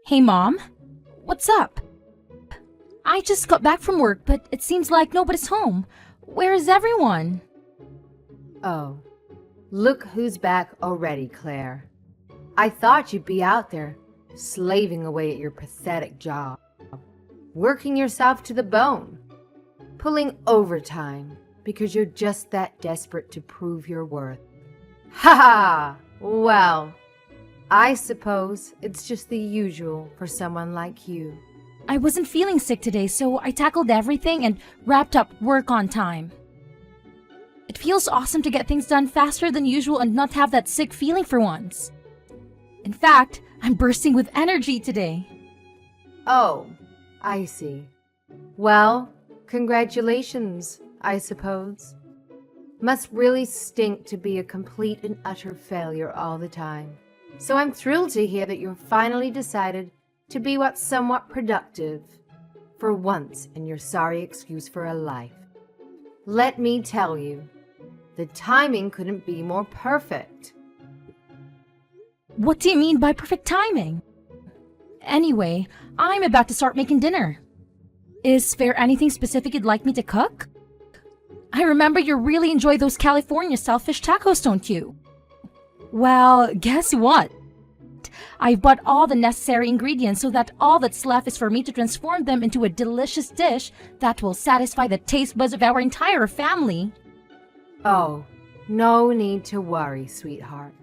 Hey, Mom. What's up? I just got back from work, but it seems like nobody's home. Where is everyone? Oh, look who's back already, Claire. I thought you'd be out there, slaving away at your pathetic job, working yourself to the bone, pulling overtime because you're just that desperate to prove your worth. Ha ha! Well, I suppose it's just the usual for someone like you. I wasn't feeling sick today, so I tackled everything and wrapped up work on time. It feels awesome to get things done faster than usual and not have that sick feeling for once. In fact, I'm bursting with energy today. Oh, I see. Well, congratulations, I suppose. Must really stink to be a complete and utter failure all the time. So I'm thrilled to hear that you've finally decided to be what's somewhat productive for once in your sorry excuse for a life. Let me tell you, the timing couldn't be more perfect. What do you mean by perfect timing? Anyway, I'm about to start making dinner. Is there anything specific you'd like me to cook? I remember you really enjoy those California-style fish tacos, don't you? Well, guess what? I've bought all the necessary ingredients so that all that's left is for me to transform them into a delicious dish that will satisfy the taste buds of our entire family. Oh, no need to worry, sweetheart.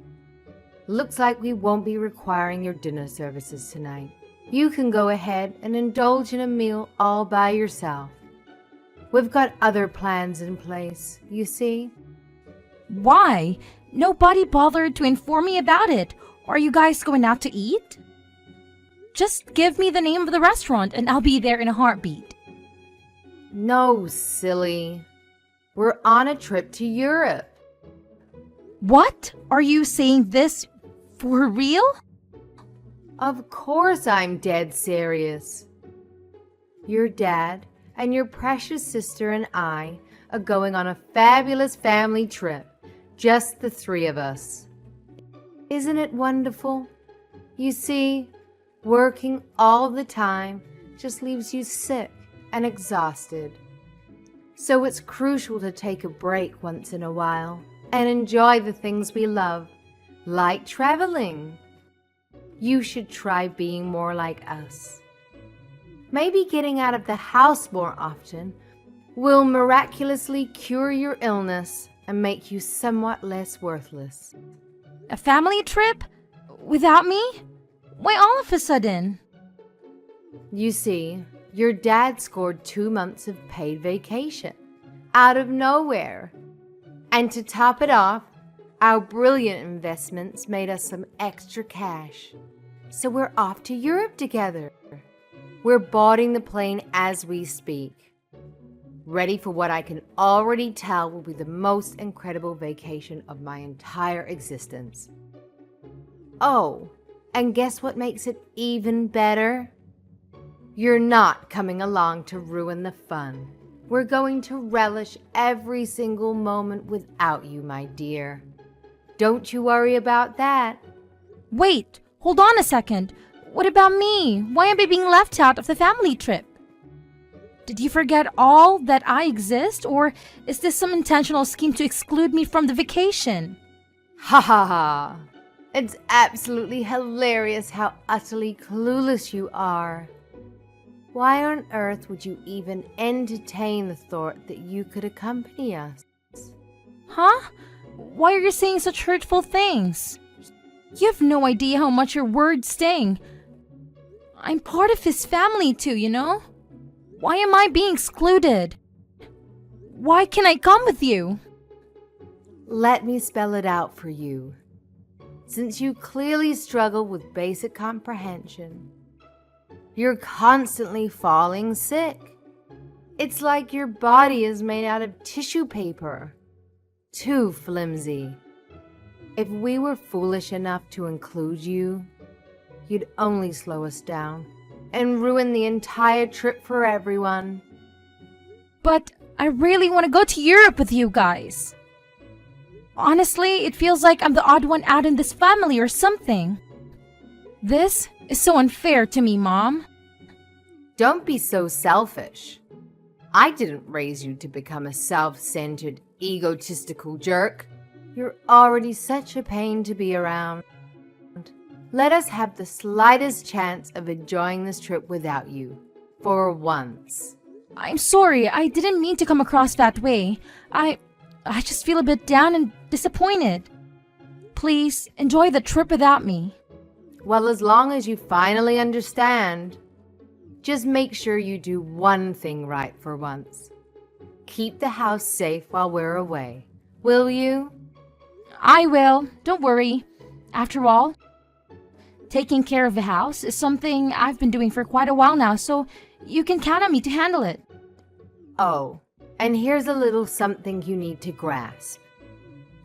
Looks like we won't be requiring your dinner services tonight. You can go ahead and indulge in a meal all by yourself. We've got other plans in place, you see. Why? Nobody bothered to inform me about it. Are you guys going out to eat? Just give me the name of the restaurant and I'll be there in a heartbeat. No, silly. We're on a trip to Europe. What? Are you saying this for real? Of course I'm dead serious. Your dad and your precious sister and I are going on a fabulous family trip. Just the three of us. Isn't it wonderful? You see, working all the time just leaves you sick and exhausted. So it's crucial to take a break once in a while and enjoy the things we love, like traveling. You should try being more like us. Maybe getting out of the house more often will miraculously cure your illness and make you somewhat less worthless. A family trip? Without me? Why all of a sudden? You see, your dad scored 2 months of paid vacation out of nowhere. And to top it off, our brilliant investments made us some extra cash. So we're off to Europe together. We're boarding the plane as we speak. Ready for what I can already tell will be the most incredible vacation of my entire existence. Oh, and guess what makes it even better? You're not coming along to ruin the fun. We're going to relish every single moment without you, my dear. Don't you worry about that. Wait, hold on a second. What about me? Why am I being left out of the family trip? Did you forget all that I exist, or is this some intentional scheme to exclude me from the vacation? Ha ha ha! It's absolutely hilarious how utterly clueless you are. Why on earth would you even entertain the thought that you could accompany us? Huh? Why are you saying such hurtful things? You have no idea how much your words sting. I'm part of his family too, you know? Why am I being excluded? Why can't I come with you? Let me spell it out for you. Since you clearly struggle with basic comprehension, you're constantly falling sick. It's like your body is made out of tissue paper. Too flimsy. If we were foolish enough to include you, you'd only slow us down and ruin the entire trip for everyone. But I really want to go to Europe with you guys. Honestly, it feels like I'm the odd one out in this family or something. This is so unfair to me, Mom. Don't be so selfish. I didn't raise you to become a self-centered, egotistical jerk. You're already such a pain to be around. Let us have the slightest chance of enjoying this trip without you. For once. I'm sorry, I didn't mean to come across that way. I just feel a bit down and disappointed. Please, enjoy the trip without me. Well, as long as you finally understand, just make sure you do one thing right for once. Keep the house safe while we're away. Will you? I will, don't worry. After all, taking care of the house is something I've been doing for quite a while now, so you can count on me to handle it. Oh, and here's a little something you need to grasp.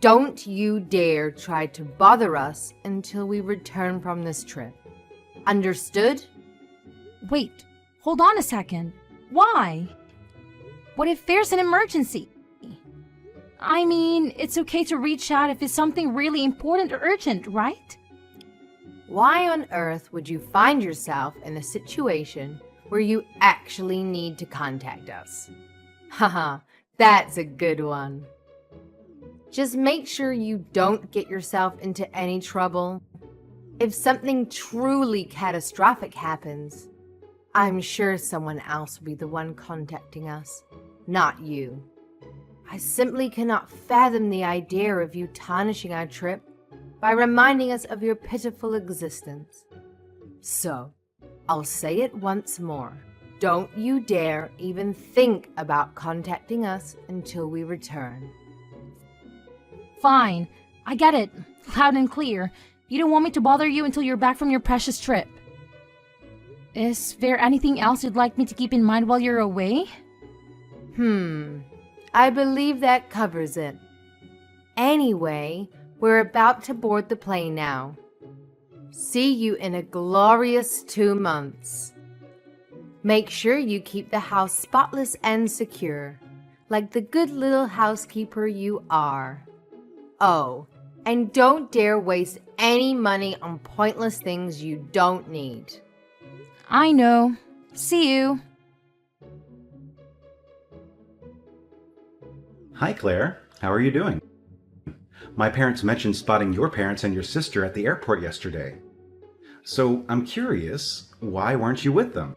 Don't you dare try to bother us until we return from this trip. Understood? Wait, hold on a second. Why? What if there's an emergency? I mean, it's okay to reach out if it's something really important or urgent, right? Why on earth would you find yourself in a situation where you actually need to contact us? Haha, that's a good one. Just make sure you don't get yourself into any trouble. If something truly catastrophic happens, I'm sure someone else will be the one contacting us, not you. I simply cannot fathom the idea of you tarnishing our trip by reminding us of your pitiful existence. So, I'll say it once more. Don't you dare even think about contacting us until we return. Fine, I get it, loud and clear. You don't want me to bother you until you're back from your precious trip. Is there anything else you'd like me to keep in mind while you're away? I believe that covers it. Anyway, we're about to board the plane now. See you in a glorious 2 months. Make sure you keep the house spotless and secure, like the good little housekeeper you are. Oh, and don't dare waste any money on pointless things you don't need. I know. See you. Hi, Claire. How are you doing? My parents mentioned spotting your parents and your sister at the airport yesterday. So I'm curious, why weren't you with them?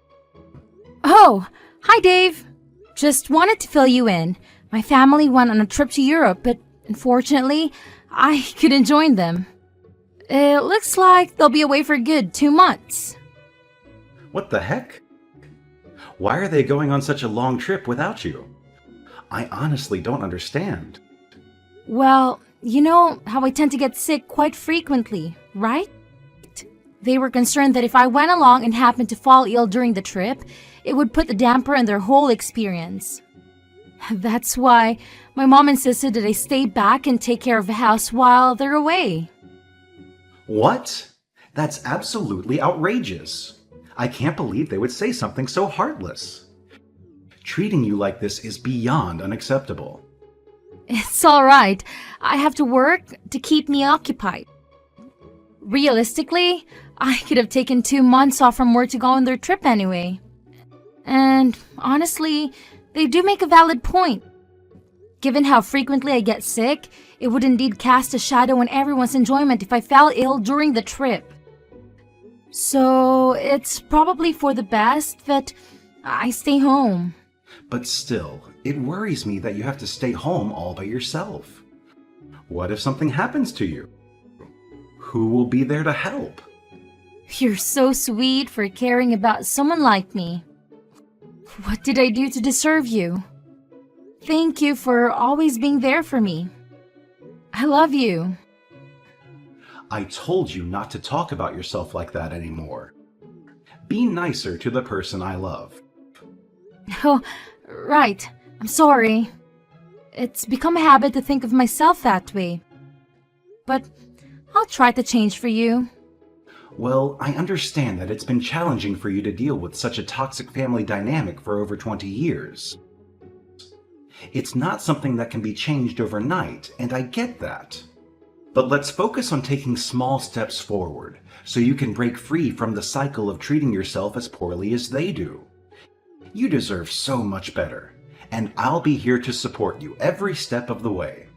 Oh, hi Dave. Just wanted to fill you in. My family went on a trip to Europe, but unfortunately, I couldn't join them. It looks like they'll be away for good 2 months. What the heck? Why are they going on such a long trip without you? I honestly don't understand. Well, you know how I tend to get sick quite frequently, right? They were concerned that if I went along and happened to fall ill during the trip, it would put a damper on their whole experience. That's why my mom insisted that I stay back and take care of the house while they're away. What? That's absolutely outrageous. I can't believe they would say something so heartless. Treating you like this is beyond unacceptable. It's all right. I have to work to keep me occupied. Realistically, I could have taken 2 months off from work to go on their trip anyway. And honestly, they do make a valid point. Given how frequently I get sick, it would indeed cast a shadow on everyone's enjoyment if I fell ill during the trip. So it's probably for the best that I stay home. But still, it worries me that you have to stay home all by yourself. What if something happens to you? Who will be there to help? You're so sweet for caring about someone like me. What did I do to deserve you? Thank you for always being there for me. I love you. I told you not to talk about yourself like that anymore. Be nicer to the person I love. Oh, right. I'm sorry. It's become a habit to think of myself that way. But I'll try to change for you. Well, I understand that it's been challenging for you to deal with such a toxic family dynamic for over 20 years. It's not something that can be changed overnight, and I get that. But let's focus on taking small steps forward so you can break free from the cycle of treating yourself as poorly as they do. You deserve so much better, and I'll be here to support you every step of the way.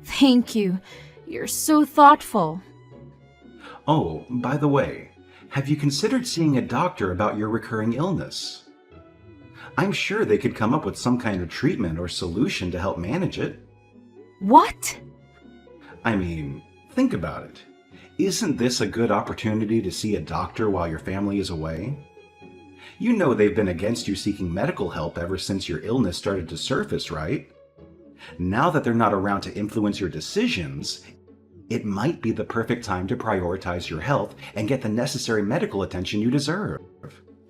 Thank you. You're so thoughtful. Oh, by the way, have you considered seeing a doctor about your recurring illness? I'm sure they could come up with some kind of treatment or solution to help manage it. What? I mean, think about it. Isn't this a good opportunity to see a doctor while your family is away? You know they've been against you seeking medical help ever since your illness started to surface, right? Now that they're not around to influence your decisions, it might be the perfect time to prioritize your health and get the necessary medical attention you deserve.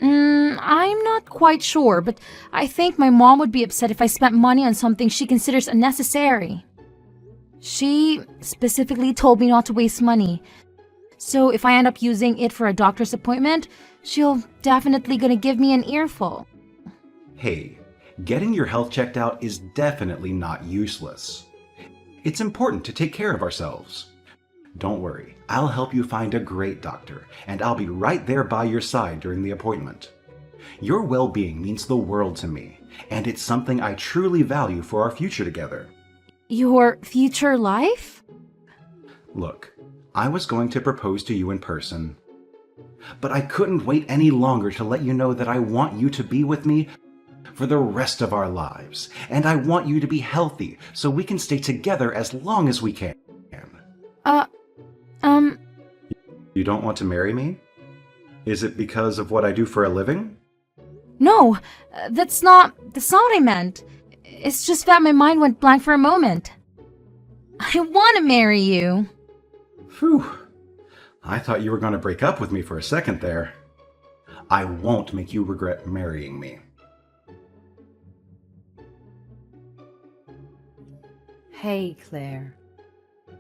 I'm not quite sure, but I think my mom would be upset if I spent money on something she considers unnecessary. She specifically told me not to waste money. So if I end up using it for a doctor's appointment, she'll definitely gonna give me an earful. Hey, getting your health checked out is definitely not useless. It's important to take care of ourselves. Don't worry, I'll help you find a great doctor, and I'll be right there by your side during the appointment. Your well-being means the world to me, and it's something I truly value for our future together. Your future life? Look, I was going to propose to you in person, but I couldn't wait any longer to let you know that I want you to be with me for the rest of our lives, and I want you to be healthy so we can stay together as long as we can. You don't want to marry me? Is it because of what I do for a living? No, that's not what I meant. It's just that my mind went blank for a moment. I want to marry you. Phew. I thought you were going to break up with me for a second there. I won't make you regret marrying me. Hey, Claire.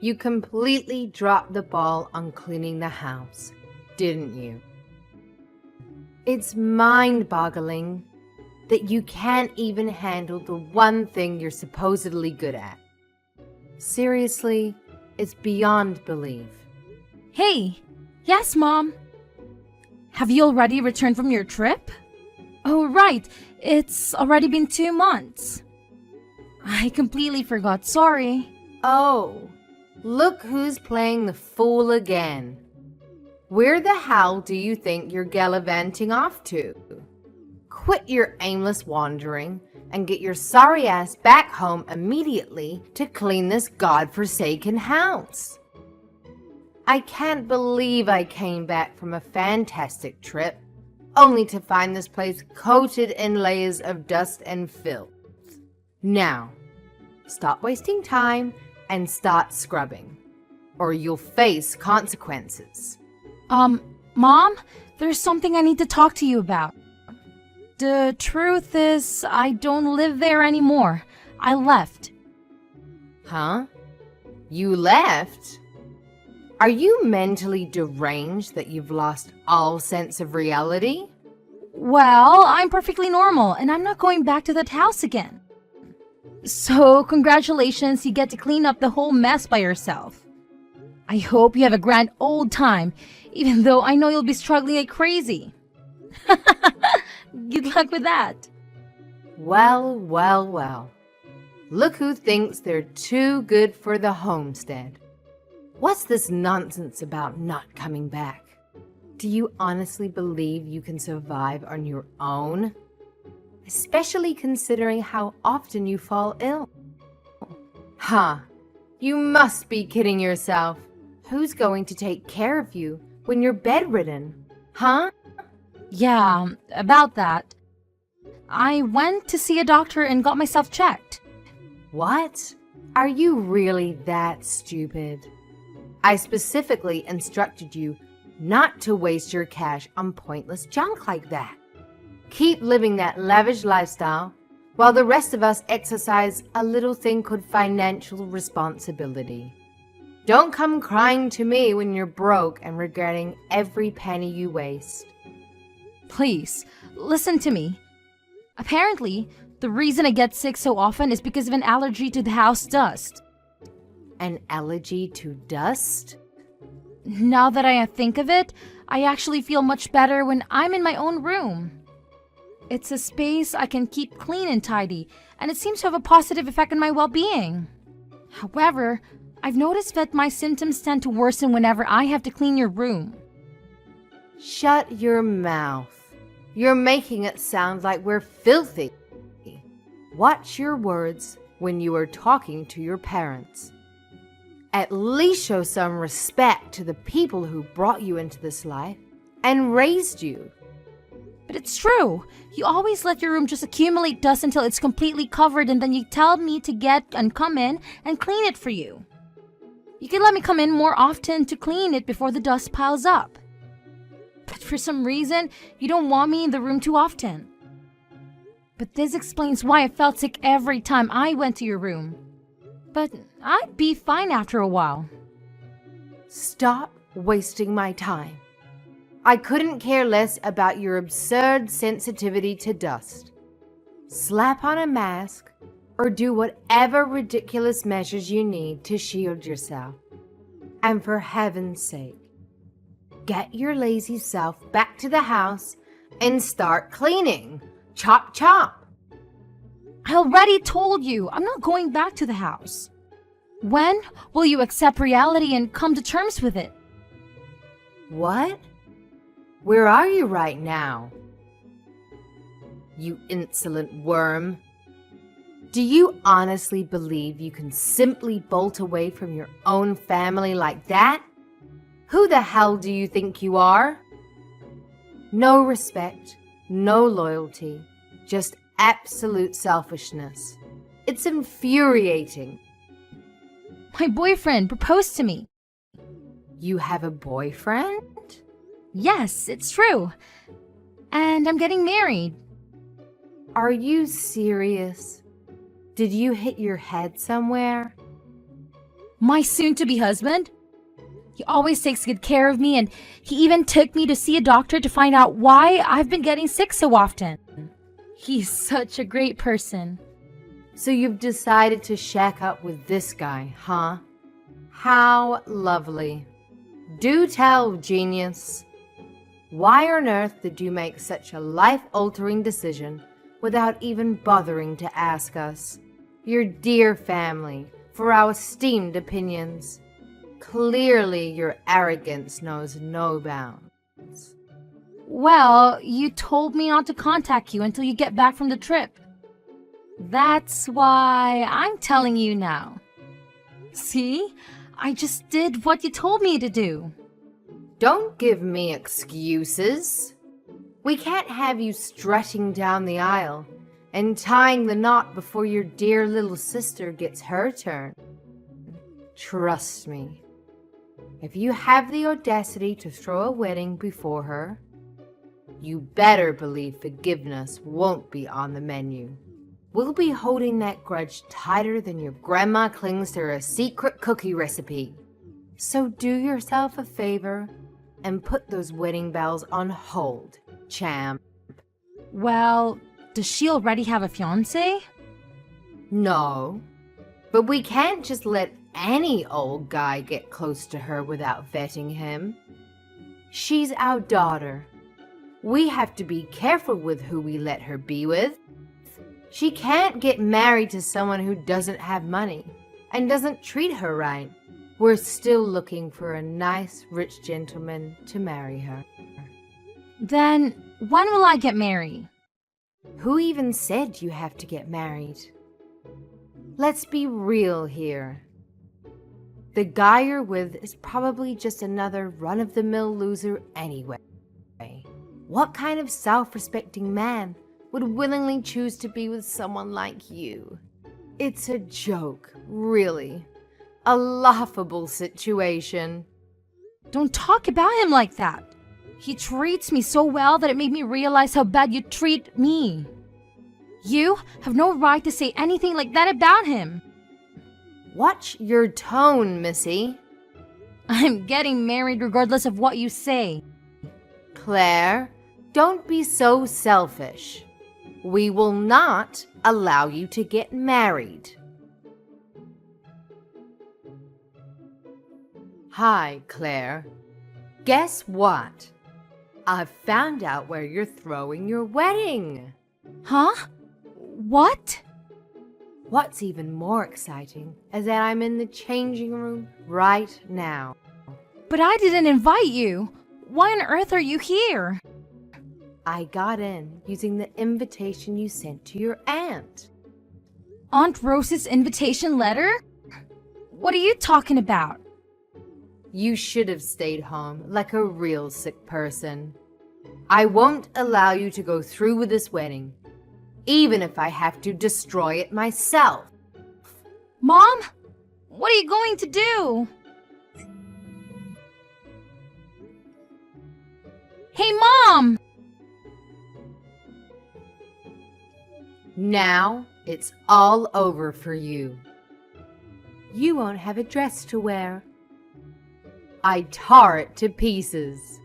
You completely dropped the ball on cleaning the house, didn't you? It's mind-boggling that you can't even handle the one thing you're supposedly good at. Seriously, it's beyond belief. Hey, yes, Mom. Have you already returned from your trip? Oh, right. It's already been 2 months. I completely forgot. Sorry. Oh, look who's playing the fool again. Where the hell do you think you're gallivanting off to? Quit your aimless wandering and get your sorry ass back home immediately to clean this godforsaken house. I can't believe I came back from a fantastic trip only to find this place coated in layers of dust and filth. Now, stop wasting time and start scrubbing, or you'll face consequences. Mom, there's something I need to talk to you about. The truth is, I don't live there anymore. I left. Huh? You left? Are you mentally deranged that you've lost all sense of reality? Well, I'm perfectly normal, and I'm not going back to that house again. So, congratulations, you get to clean up the whole mess by yourself. I hope you have a grand old time, even though I know you'll be struggling like crazy. Good luck with that. Well, well, well. Look who thinks they're too good for the homestead. What's this nonsense about not coming back? Do you honestly believe you can survive on your own? Especially considering how often you fall ill. Huh. You must be kidding yourself. Who's going to take care of you when you're bedridden? Huh? Yeah, about that. I went to see a doctor and got myself checked. What? Are you really that stupid? I specifically instructed you not to waste your cash on pointless junk like that. Keep living that lavish lifestyle while the rest of us exercise a little thing called financial responsibility. Don't come crying to me when you're broke and regretting every penny you waste. Please, listen to me. Apparently, the reason I get sick so often is because of an allergy to the house dust. An allergy to dust? Now that I think of it, I actually feel much better when I'm in my own room. It's a space I can keep clean and tidy, and it seems to have a positive effect on my well-being. However, I've noticed that my symptoms tend to worsen whenever I have to clean your room. Shut your mouth. You're making it sound like we're filthy. Watch your words when you are talking to your parents. At least show some respect to the people who brought you into this life and raised you. But it's true. You always let your room just accumulate dust until it's completely covered, and then you tell me to get and come in and clean it for you. You can let me come in more often to clean it before the dust piles up. But for some reason, you don't want me in the room too often. But this explains why I felt sick every time I went to your room. But I'd be fine after a while. Stop wasting my time. I couldn't care less about your absurd sensitivity to dust. Slap on a mask or do whatever ridiculous measures you need to shield yourself. And for heaven's sake, get your lazy self back to the house and start cleaning. Chop, chop. I already told you I'm not going back to the house. When will you accept reality and come to terms with it? What? Where are you right now? You insolent worm. Do you honestly believe you can simply bolt away from your own family like that? Who the hell do you think you are? No respect, no loyalty, just absolute selfishness. It's infuriating. My boyfriend proposed to me. You have a boyfriend? Yes, it's true. And I'm getting married. Are you serious? Did you hit your head somewhere? My soon-to-be husband? He always takes good care of me, and he even took me to see a doctor to find out why I've been getting sick so often. He's such a great person. So you've decided to shack up with this guy, huh? How lovely. Do tell, genius. Why on earth did you make such a life-altering decision without even bothering to ask us, your dear family, for our esteemed opinions? Clearly your arrogance knows no bounds. Well, you told me not to contact you until you get back from the trip. That's why I'm telling you now. See? I just did what you told me to do. Don't give me excuses. We can't have you strutting down the aisle and tying the knot before your dear little sister gets her turn. Trust me. If you have the audacity to throw a wedding before her, you better believe forgiveness won't be on the menu. We'll be holding that grudge tighter than your grandma clings to her secret cookie recipe. So do yourself a favor and put those wedding bells on hold, champ. Well, does she already have a fiancé? No, but we can't just let any old guy get close to her without vetting him. She's our daughter. We have to be careful with who we let her be with. She can't get married to someone who doesn't have money and doesn't treat her right. We're still looking for a nice, rich gentleman to marry her. Then when will I get married? Who even said you have to get married? Let's be real here. The guy you're with is probably just another run-of-the-mill loser anyway. What kind of self-respecting man would willingly choose to be with someone like you? It's a joke, really. A laughable situation. Don't talk about him like that. He treats me so well that it made me realize how bad you treat me. You have no right to say anything like that about him. Watch your tone, Missy. I'm getting married regardless of what you say. Claire, don't be so selfish. We will not allow you to get married. Hi, Claire. Guess what? I've found out where you're throwing your wedding. Huh? What? What's even more exciting is that I'm in the changing room right now. But I didn't invite you. Why on earth are you here? I got in using the invitation you sent to your aunt. Aunt Rose's invitation letter? What are you talking about? You should have stayed home like a real sick person. I won't allow you to go through with this wedding, even if I have to destroy it myself. Mom? What are you going to do? Hey, Mom! Now it's all over for you. You won't have a dress to wear. I tore it to pieces.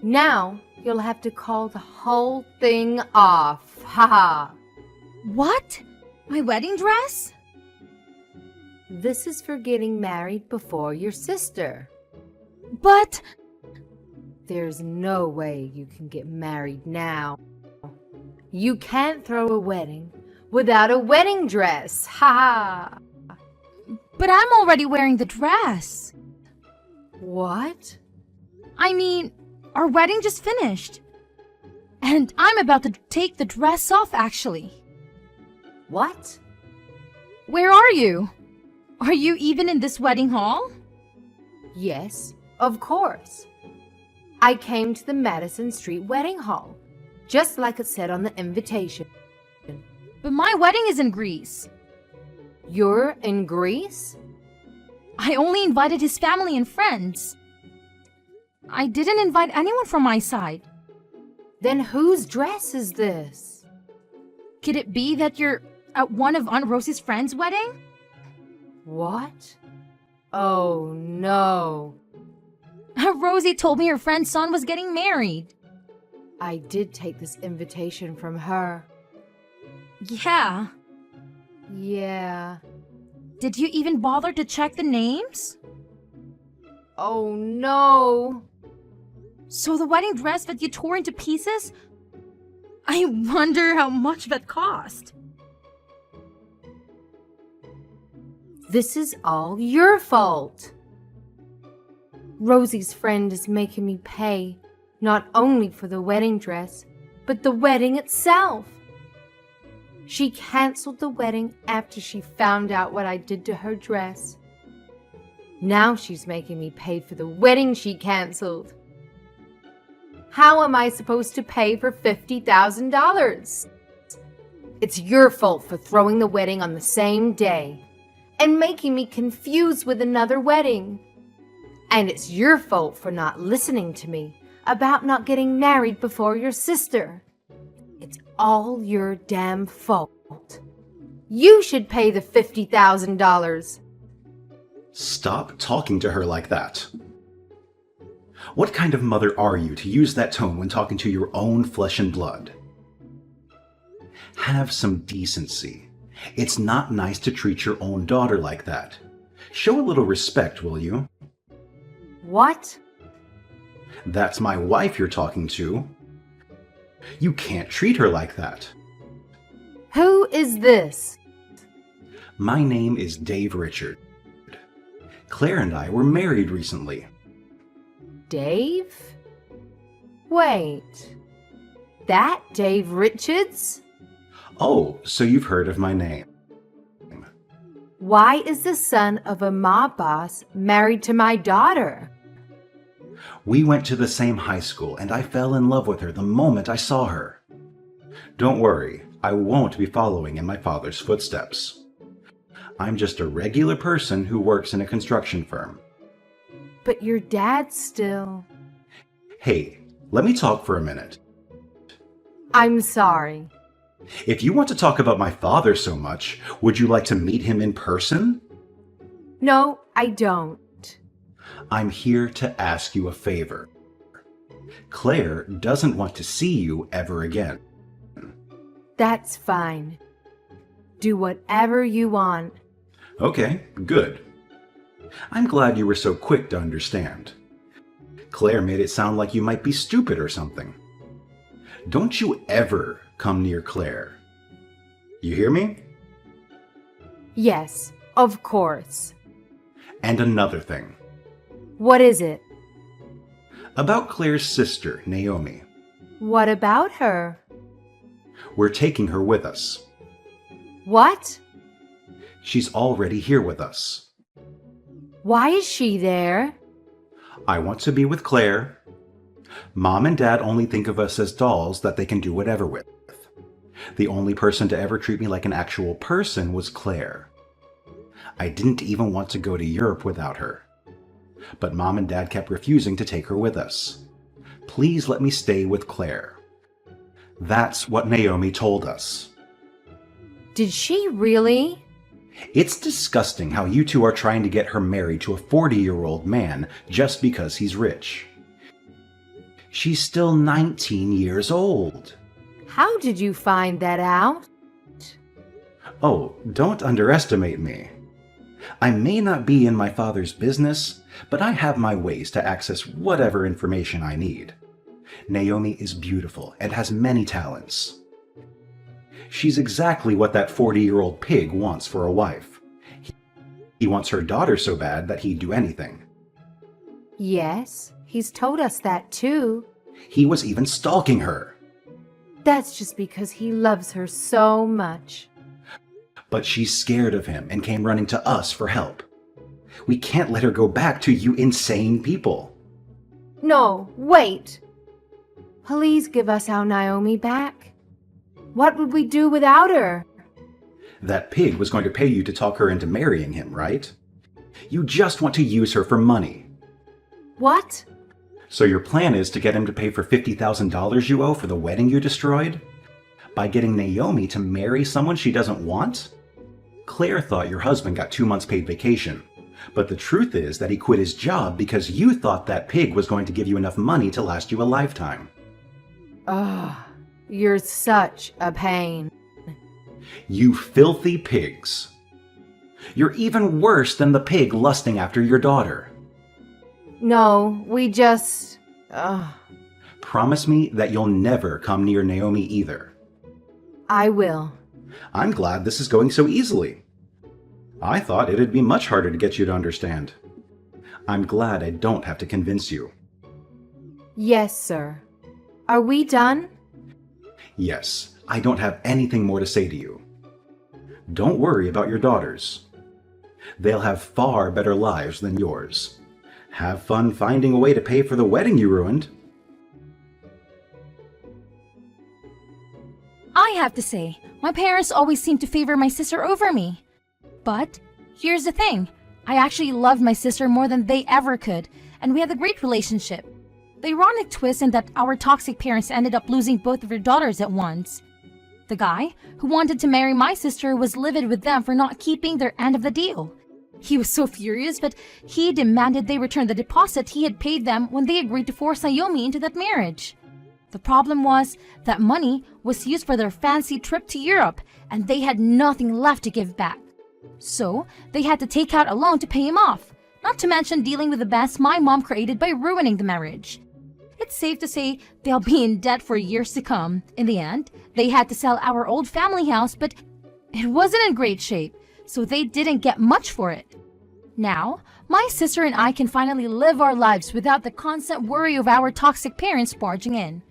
Now you'll have to call the whole thing off. Ha ha. What? My wedding dress? This is for getting married before your sister. But... There's no way you can get married now. You can't throw a wedding without a wedding dress. Ha ha. But I'm already wearing the dress. What? I mean, our wedding just finished. And I'm about to take the dress off, actually. What? Where are you? Are you even in this wedding hall? Yes, of course. I came to the Madison Street Wedding Hall, just like it said on the invitation. But my wedding is in Greece. You're in Greece? I only invited his family and friends. I didn't invite anyone from my side. Then whose dress is this? Could it be that you're at one of Aunt Rosie's friends' wedding? What? Oh no. Rosie told me her friend's son was getting married. I did take this invitation from her. Yeah. Yeah. Did you even bother to check the names? Oh no. So the wedding dress that you tore into pieces? I wonder how much that cost. This is all your fault. Rosie's friend is making me pay, not only for the wedding dress, but the wedding itself. She canceled the wedding after she found out what I did to her dress. Now she's making me pay for the wedding she canceled. How am I supposed to pay for $50,000? It's your fault for throwing the wedding on the same day and making me confused with another wedding. And it's your fault for not listening to me about not getting married before your sister. It's all your damn fault. You should pay the $50,000. Stop talking to her like that. What kind of mother are you to use that tone when talking to your own flesh and blood? Have some decency. It's not nice to treat your own daughter like that. Show a little respect, will you? What? That's my wife you're talking to. You can't treat her like that. Who is this? My name is Dave Richard. Claire and I were married recently. Dave? Wait. That Dave Richards? Oh, so you've heard of my name. Why is the son of a mob boss married to my daughter? We went to the same high school, and I fell in love with her the moment I saw her. Don't worry, I won't be following in my father's footsteps. I'm just a regular person who works in a construction firm. But your dad's still... Hey, let me talk for a minute. I'm sorry. If you want to talk about my father so much, would you like to meet him in person? No, I don't. I'm here to ask you a favor. Claire doesn't want to see you ever again. That's fine. Do whatever you want. Okay, good. I'm glad you were so quick to understand. Claire made it sound like you might be stupid or something. Don't you ever come near Claire. You hear me? Yes, of course. And another thing. What is it? About Claire's sister, Naomi. What about her? We're taking her with us. What? She's already here with us. Why is she there? I want to be with Claire. Mom and Dad only think of us as dolls that they can do whatever with. The only person to ever treat me like an actual person was Claire. I didn't even want to go to Europe without her. But Mom and Dad kept refusing to take her with us. Please let me stay with Claire. That's what Naomi told us. Did she really? It's disgusting how you two are trying to get her married to a 40-year-old man just because he's rich. She's still 19 years old. How did you find that out? Oh, don't underestimate me. I may not be in my father's business, but I have my ways to access whatever information I need. Naomi is beautiful and has many talents. She's exactly what that 40-year-old pig wants for a wife. He wants her daughter so bad that he'd do anything. Yes, he's told us that too. He was even stalking her. That's just because he loves her so much. But she's scared of him and came running to us for help. We can't let her go back to you insane people. No, wait. Please give us our Naomi back. What would we do without her? That pig was going to pay you to talk her into marrying him, right? You just want to use her for money. What? So your plan is to get him to pay for $50,000 you owe for the wedding you destroyed? By getting Naomi to marry someone she doesn't want? Claire thought your husband got 2 months paid vacation. But the truth is that he quit his job because you thought that pig was going to give you enough money to last you a lifetime. Ugh, you're such a pain. You filthy pigs. You're even worse than the pig lusting after your daughter. No, we just... Promise me that you'll never come near Naomi either. I will. I'm glad this is going so easily. I thought it'd be much harder to get you to understand. I'm glad I don't have to convince you. Yes, sir. Are we done? Yes, I don't have anything more to say to you. Don't worry about your daughters. They'll have far better lives than yours. Have fun finding a way to pay for the wedding you ruined. I have to say, my parents always seem to favor my sister over me. But here's the thing. I actually loved my sister more than they ever could, and we had a great relationship. The ironic twist in that our toxic parents ended up losing both of their daughters at once. The guy who wanted to marry my sister was livid with them for not keeping their end of the deal. He was so furious, but he demanded they return the deposit he had paid them when they agreed to force Naomi into that marriage. The problem was that money was used for their fancy trip to Europe, and they had nothing left to give back. So they had to take out a loan to pay him off, not to mention dealing with the mess my mom created by ruining the marriage. It's safe to say they'll be in debt for years to come. In the end, they had to sell our old family house, but it wasn't in great shape, so they didn't get much for it. Now, my sister and I can finally live our lives without the constant worry of our toxic parents barging in.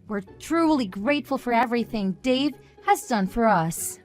We're truly grateful for everything Dave has done for us.